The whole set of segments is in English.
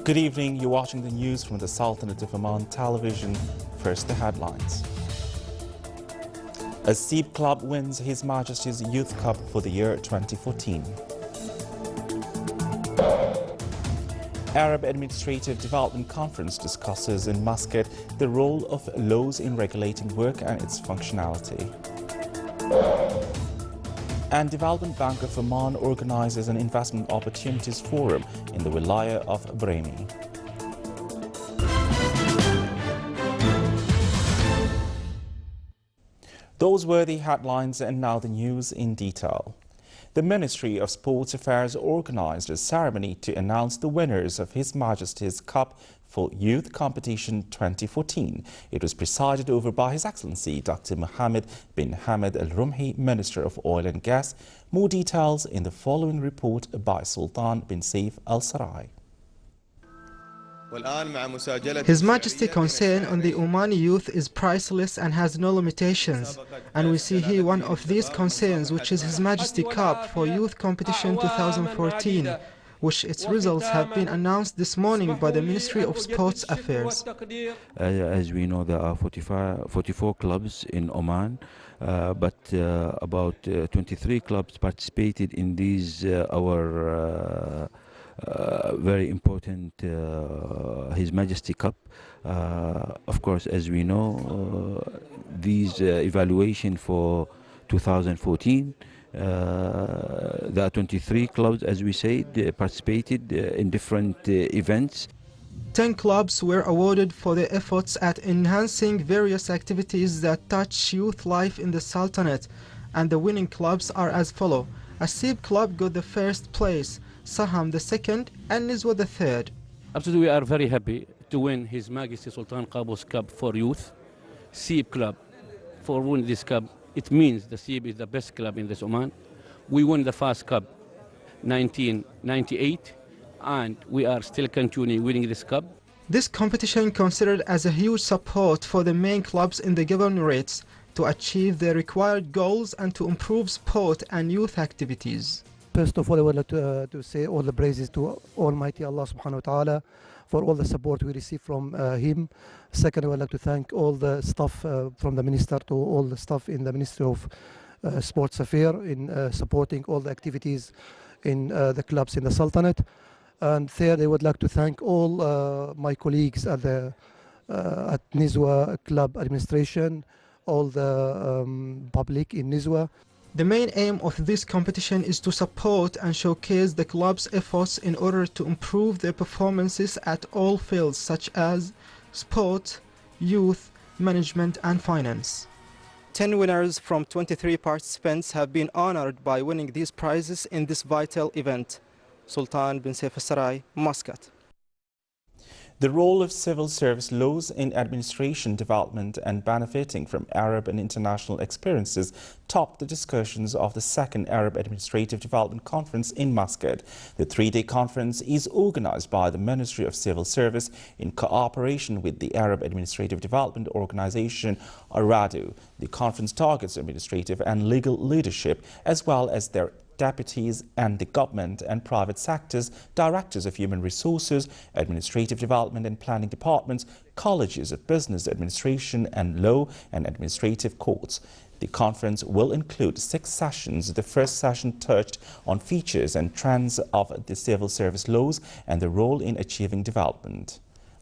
Good evening, you're watching the news from the Sultanate of Oman television. First, the headlines. A Seeb club wins His Majesty's Youth Cup for the year 2014. Arab Administrative Development Conference discusses in Muscat the role of laws in regulating work and its functionality. And Development Bank of Oman organizes an investment opportunities forum in the Wilaya of Brahmi. Those were the headlines, and now the news in detail. The Ministry of Sports Affairs organized a ceremony to announce the winners of His Majesty's Cup for Youth Competition 2014. It was presided over by His Excellency Dr. Mohammed bin Hamad Al Rumhi, Minister of Oil and Gas. More details in the following report by Sultan bin Saif Al Sarai. His Majesty concern on the Omani youth is priceless and has no limitations, and we see here one of these concerns, which is His Majesty Cup for Youth Competition 2014, which its results have been announced this morning by the Ministry of Sports Affairs. As we know, there are 44 clubs in Oman, but about 23 clubs participated in these very important His Majesty Cup. Of course, as we know, these evaluation for 2014, there are 23 clubs, as we said, participated in different events. 10 clubs were awarded for their efforts at enhancing various activities that touch youth life in the Sultanate, and the winning clubs are as follow. Seeb Club got the first place, Saham the second, and Nizwa the third. Absolutely, we are very happy to win His Majesty Sultan Qaboos Cup for Youth. Seeb Club, for winning this cup, it means the Seeb is the best club in this Oman. We won the first cup 1998, and we are still continuing winning this cup. This competition considered as a huge support for the main clubs in the governorates to achieve their required goals and to improve sport and youth activities. First of all, I would like to say all the praises to Almighty Allah subhanahu wa ta'ala for all the support we receive from him. Second, I would like to thank all the staff from the minister to all the staff in the Ministry of Sports Affairs in supporting all the activities in the clubs in the Sultanate. And third, I would like to thank all my colleagues at Nizwa Club Administration, all the public in Nizwa. The main aim of this competition is to support and showcase the club's efforts in order to improve their performances at all fields such as sport, youth, management and finance. 10 winners from 23 participants have been honored by winning these prizes in this vital event. Sultan bin Saif Al Sarai, Muscat. The role of civil service laws in administration development and benefiting from Arab and international experiences topped the discussions of the second Arab Administrative Development Conference in Muscat. The three-day conference is organized by the Ministry of Civil Service in cooperation with the Arab Administrative Development Organization, ARADU. The conference targets administrative and legal leadership as well as their deputies and the government and private sectors, directors of human resources, administrative development and planning departments, colleges of business administration and law and administrative courts. The conference will include 6 sessions. The first session touched on features and trends of the civil service laws and the role in achieving development.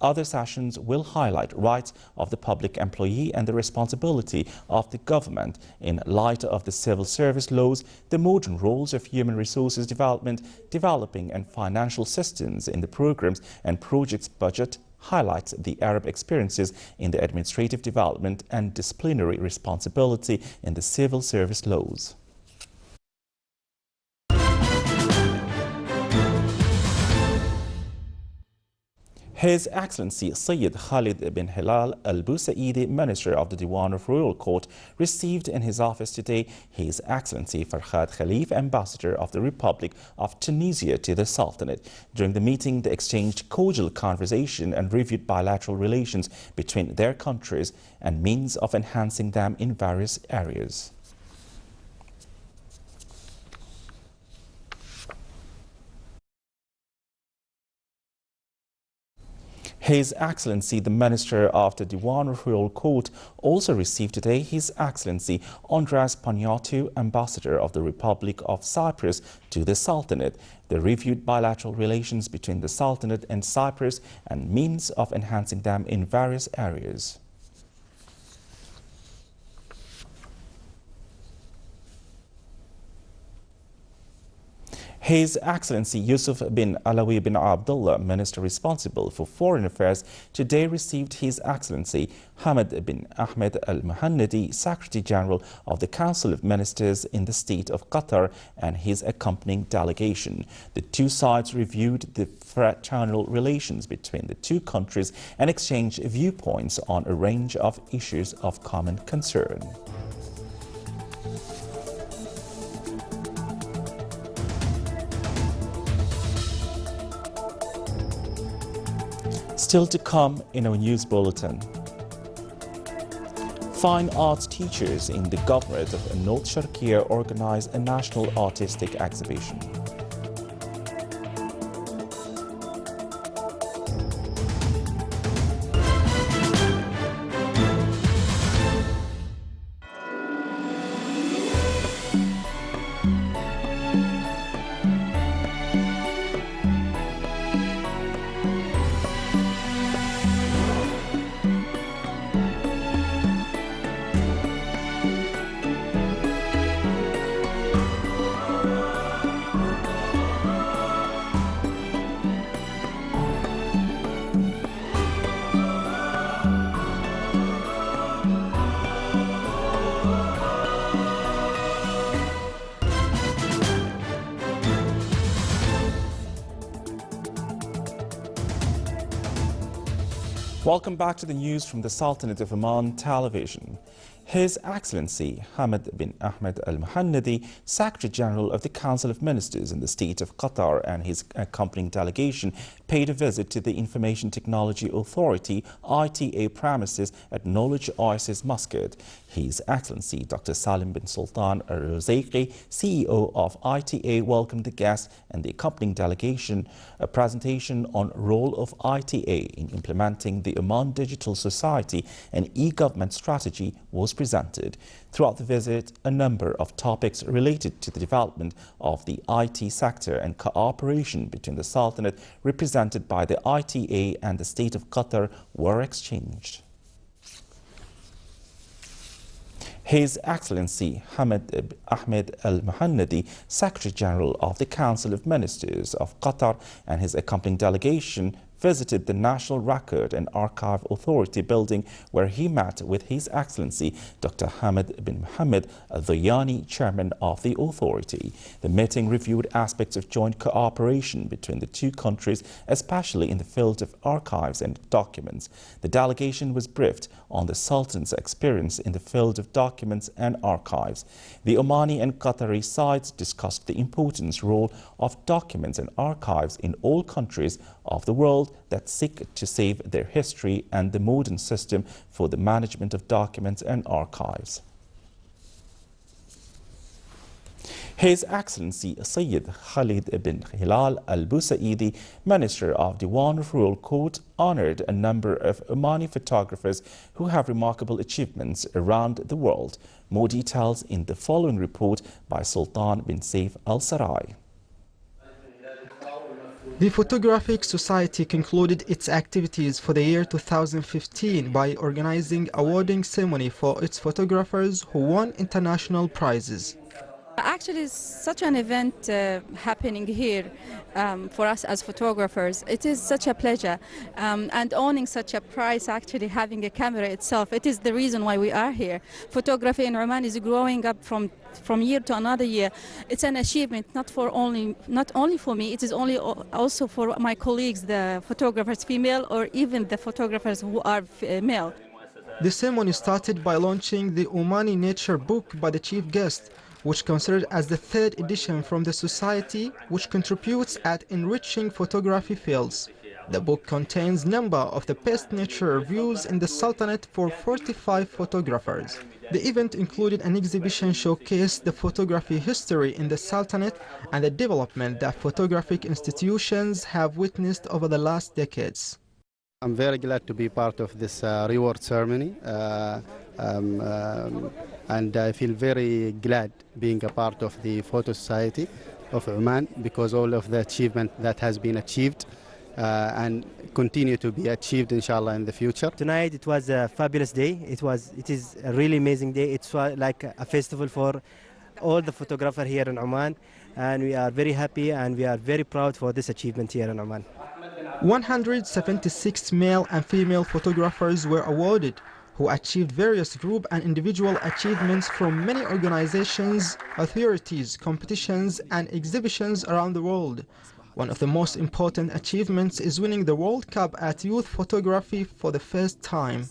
Other sessions will highlight rights of the public employee and the responsibility of the government in light of the civil service laws, the modern roles of human resources development, developing and financial systems in the programs and projects budget, highlights the Arab experiences in the administrative development and disciplinary responsibility in the civil service laws. His Excellency Sayyid Khalid bin Hilal Al Busaidi, Minister of the Diwan of Royal Court, received in his office today His Excellency Farhad Khalif, Ambassador of the Republic of Tunisia to the Sultanate. During the meeting, they exchanged cordial conversation and reviewed bilateral relations between their countries and means of enhancing them in various areas. His Excellency, the Minister of the Diwan Royal Court, also received today His Excellency Andras Paniatou, Ambassador of the Republic of Cyprus to the Sultanate. They reviewed bilateral relations between the Sultanate and Cyprus and means of enhancing them in various areas. His Excellency Yusuf bin Alawi bin Abdullah, Minister responsible for Foreign Affairs, today received His Excellency Hamad bin Ahmed al-Muhannadi, Secretary General of the Council of Ministers in the State of Qatar, and his accompanying delegation. The two sides reviewed the fraternal relations between the two countries and exchanged viewpoints on a range of issues of common concern. Still to come in our news bulletin. Fine arts teachers in the governorate of North Sharqiya organized a national artistic exhibition. Welcome back to the news from the Sultanate of Oman Television. His Excellency Hamad bin Ahmed al-Muhannadi, Secretary General of the Council of Ministers in the State of Qatar, and his accompanying delegation paid a visit to the Information Technology Authority ITA premises at Knowledge Oasis Muscat. His Excellency Dr. Salim bin Sultan al-Rozaiqi, CEO of ITA, welcomed the guests and the accompanying delegation. A presentation on role of ITA in implementing the Oman Digital Society and e-government strategy was presented. Throughout the visit, a number of topics related to the development of the IT sector and cooperation between the Sultanate, represented by the ITA and the State of Qatar, were exchanged. His Excellency Hamad Ahmed al-Muhannadi, Secretary General of the Council of Ministers of Qatar, and his accompanying delegation visited the National Record and Archive Authority building, where he met with His Excellency Dr. Hamad bin Mohammed al-Dhayani, Chairman of the authority. The meeting reviewed aspects of joint cooperation between the two countries, especially in the field of archives and documents. The delegation was briefed on the Sultan's experience in the field of documents and archives. The Omani and Qatari sides discussed the important role of documents and archives in all countries of the world that seek to save their history and the modern system for the management of documents and archives. His Excellency Sayyid Khalid bin Hilal al-Busaidi, Minister of Diwan Royal Court, honored a number of Omani photographers who have remarkable achievements around the world. More details in the following report by Sultan bin Saif al-Sarai. The Photographic Society concluded its activities for the year 2015 by organizing a awarding ceremony for its photographers who won international prizes. Actually, it's such an event happening here for us as photographers. It is such a pleasure, and owning such a prize, actually having a camera itself, it is the reason why we are here. Photography in Oman is growing up from year to another year. It's an achievement not only for me, it is also for my colleagues, the photographers female or even the photographers who are male. The ceremony started by launching the Omani Nature book by the chief guest, which considered as the third edition from the society, which contributes at enriching photography fields. The book contains number of the best nature reviews in the Sultanate for 45 photographers. The event included an exhibition showcasing the photography history in the Sultanate and the development that photographic institutions have witnessed over the last decades. I'm very glad to be part of this reward ceremony, and I feel very glad being a part of the Photo Society of Oman, because all of the achievement that has been achieved and continue to be achieved, inshallah, in the future. Tonight it was a fabulous day. It is a really amazing day. It's like a festival for all the photographers here in Oman, and we are very happy and we are very proud for this achievement here in Oman. 176 male and female photographers were awarded, who achieved various group and individual achievements from many organizations, authorities, competitions and exhibitions around the world. One of the most important achievements is winning the World Cup at youth photography for the first time.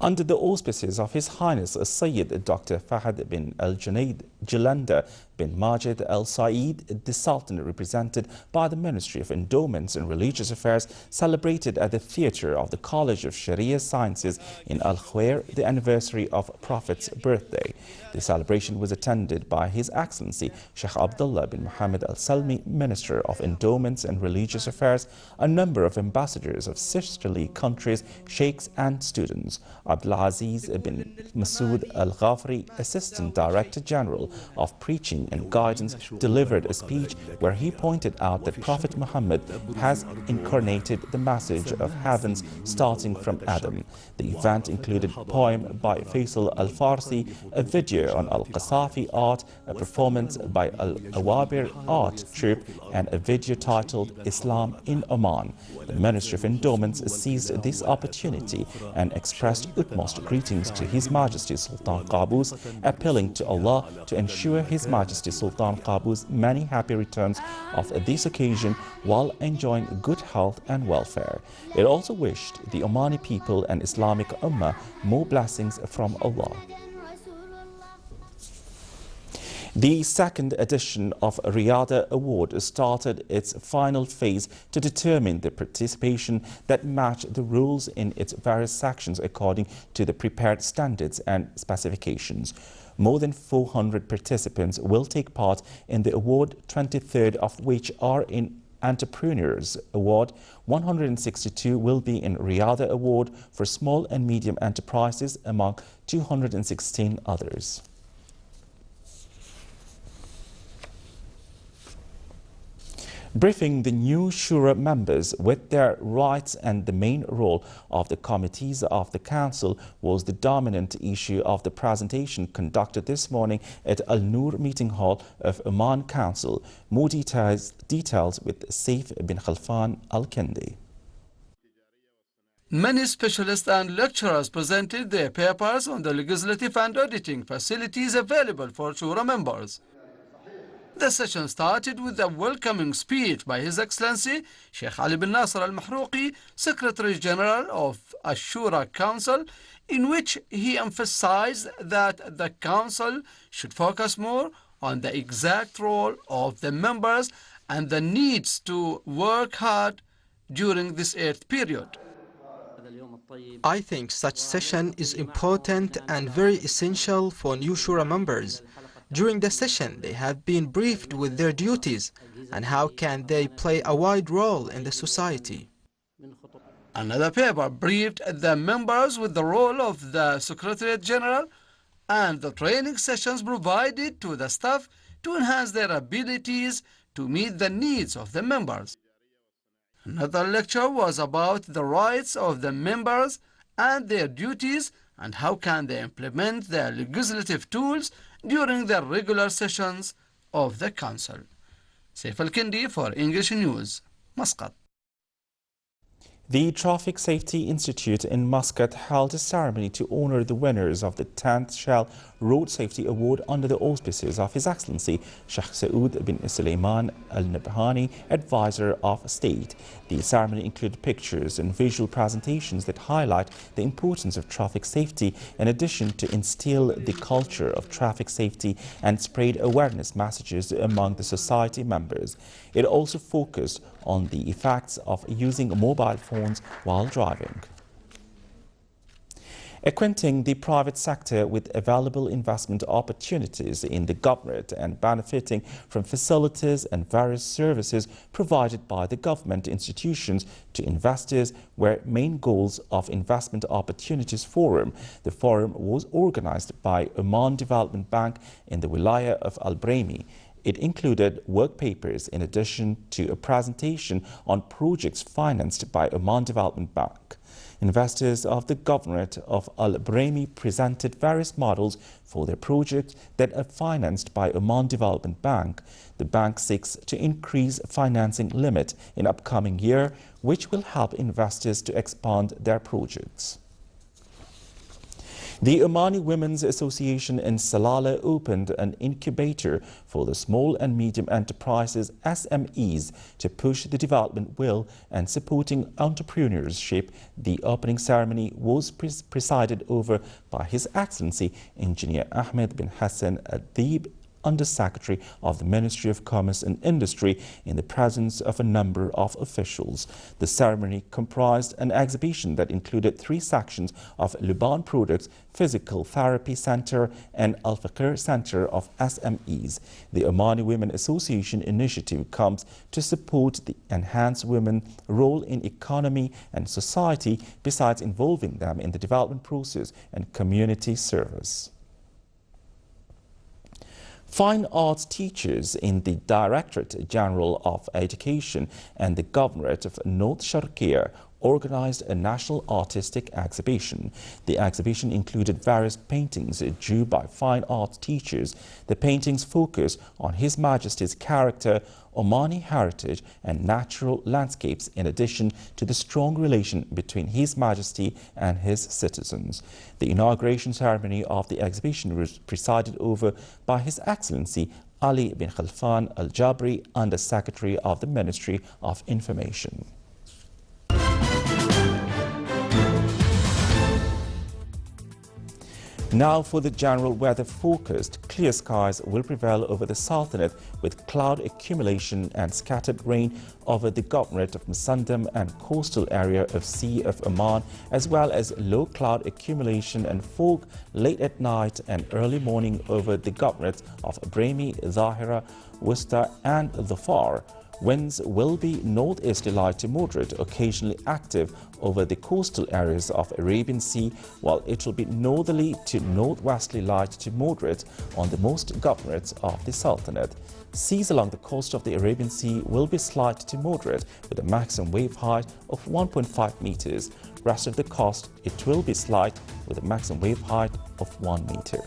Under the auspices of His Highness Sayyid Dr. Fahad bin Al-Junaid Jalanda bin Majid Al Saeed, the Sultan, represented by the Ministry of Endowments and Religious Affairs, celebrated at the theatre of the College of Sharia Sciences in Al Khair the anniversary of Prophet's birthday. The celebration was attended by His Excellency Sheikh Abdullah bin Muhammad Al Salmi, Minister of Endowments and Religious Affairs, a number of ambassadors of sisterly countries, sheikhs and students. Abdulaziz bin Masood Al Ghafri, Assistant Director General of Preaching and Guidance, delivered a speech where he pointed out that Prophet Muhammad has incarnated the message of heavens starting from Adam. The event included a poem by Faisal Al Farsi, a video on Al Qasafi art, a performance by Al Awabir art troupe, and a video titled Islam in Oman. The Ministry of Endowments seized this opportunity and expressed utmost greetings to His Majesty Sultan Qaboos, appealing to Allah to ensure His Majesty Sultan Qaboos many happy returns of this occasion while enjoying good health and welfare. It also wished the Omani people and Islamic Ummah more blessings from Allah. The second edition of Riyadh Award started its final phase to determine the participation that matched the rules in its various sections according to the prepared standards and specifications. More than 400 participants will take part in the award, 23rd of which are in Entrepreneurs Award. 162 will be in Riyadh Award for small and medium enterprises, among 216 others. Briefing the new Shura members with their rights and the main role of the committees of the Council was the dominant issue of the presentation conducted this morning at Al Noor Meeting Hall of Oman Council. More details with Saif bin Khalfan Al-Kindi. Many specialists and lecturers presented their papers on the legislative and auditing facilities available for Shura members. The session started with a welcoming speech by His Excellency Sheikh Ali bin Nasser Al Mahrouqi, Secretary General of Ashura Council, in which he emphasized that the Council should focus more on the exact role of the members and the needs to work hard during this 8th period. I think such session is important and very essential for new Shura members. During the session, they have been briefed with their duties and how can they play a wide role in the society. Another paper briefed the members with the role of the Secretariat General and the training sessions provided to the staff to enhance their abilities to meet the needs of the members. Another lecture was about the rights of the members and their duties and how can they implement their legislative tools during the regular sessions of the Council. Saif Al-Kindi for English News, Muscat. The Traffic Safety Institute in Muscat held a ceremony to honor the winners of the 10th Shell Road Safety Award under the auspices of His Excellency Sheikh Saud bin Sulaiman Al Nabhani, Advisor of State. The ceremony included pictures and visual presentations that highlight the importance of traffic safety, in addition to instill the culture of traffic safety and spread awareness messages among the society members. It also focused on the effects of using mobile phones while driving. Acquainting the private sector with available investment opportunities in the government and benefiting from facilities and various services provided by the government institutions to investors were main goals of Investment Opportunities Forum. The forum was organized by Oman Development Bank in the Wilaya of Al Brahmi. It included work papers in addition to a presentation on projects financed by Oman Development Bank. Investors of the Governorate of Al Brahmi presented various models for their projects that are financed by Oman Development Bank. The bank seeks to increase financing limit in upcoming year, which will help investors to expand their projects. The Omani Women's Association in Salalah opened an incubator for the small and medium enterprises (SMEs) to push the development will and supporting entrepreneurship. The opening ceremony was presided over by His Excellency Engineer Ahmed bin Hassan Adib, Under-Secretary of the Ministry of Commerce and Industry, in the presence of a number of officials. The ceremony comprised an exhibition that included 3 sections of Luban Products, Physical Therapy Center and Al-Fakir Center of SMEs. The Omani Women Association initiative comes to support the enhanced women's role in economy and society, besides involving them in the development process and community service. Fine arts teachers in the Directorate General of Education and the Governorate of North Sharqiya organized a national artistic exhibition. The exhibition included various paintings due by fine arts teachers. The paintings focus on His Majesty's character, Omani heritage and natural landscapes, in addition to the strong relation between His Majesty and his citizens. The inauguration ceremony of the exhibition was presided over by His Excellency Ali bin Khalfan Al Jabri, Under-Secretary of the Ministry of Information. Now for the general weather forecast. Clear skies will prevail over the Sultanate with cloud accumulation and scattered rain over the Governorate of Musandam and coastal area of Sea of Oman, as well as low cloud accumulation and fog late at night and early morning over the Governorates of Brahmi, Zahira, Worcester and Dhofar. Winds will be northeasterly light to moderate, occasionally active over the coastal areas of Arabian Sea, while it will be northerly to northwesterly light to moderate on the most governorates of the Sultanate. Seas along the coast of the Arabian Sea will be slight to moderate with a maximum wave height of 1.5 meters. Rest of the coast, it will be slight with a maximum wave height of 1 meter.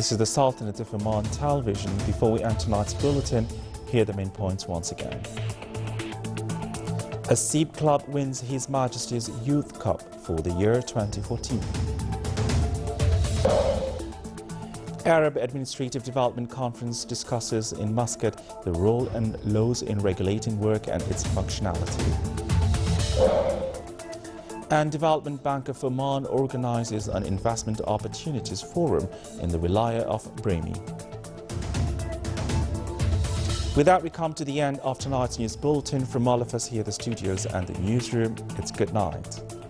This is the Sultanate of Oman television. Before we enter tonight's bulletin, here are the main points once again. A Seeb club wins His Majesty's Youth Cup for the year 2014. Arab Administrative Development Conference discusses in Muscat the role and laws in regulating work and its functionality. And Development Bank of Oman organizes an investment opportunities forum in the Wilaya of Brahmi. With that, we come to the end of tonight's news bulletin. From all of us here at the studios and the newsroom, it's good night.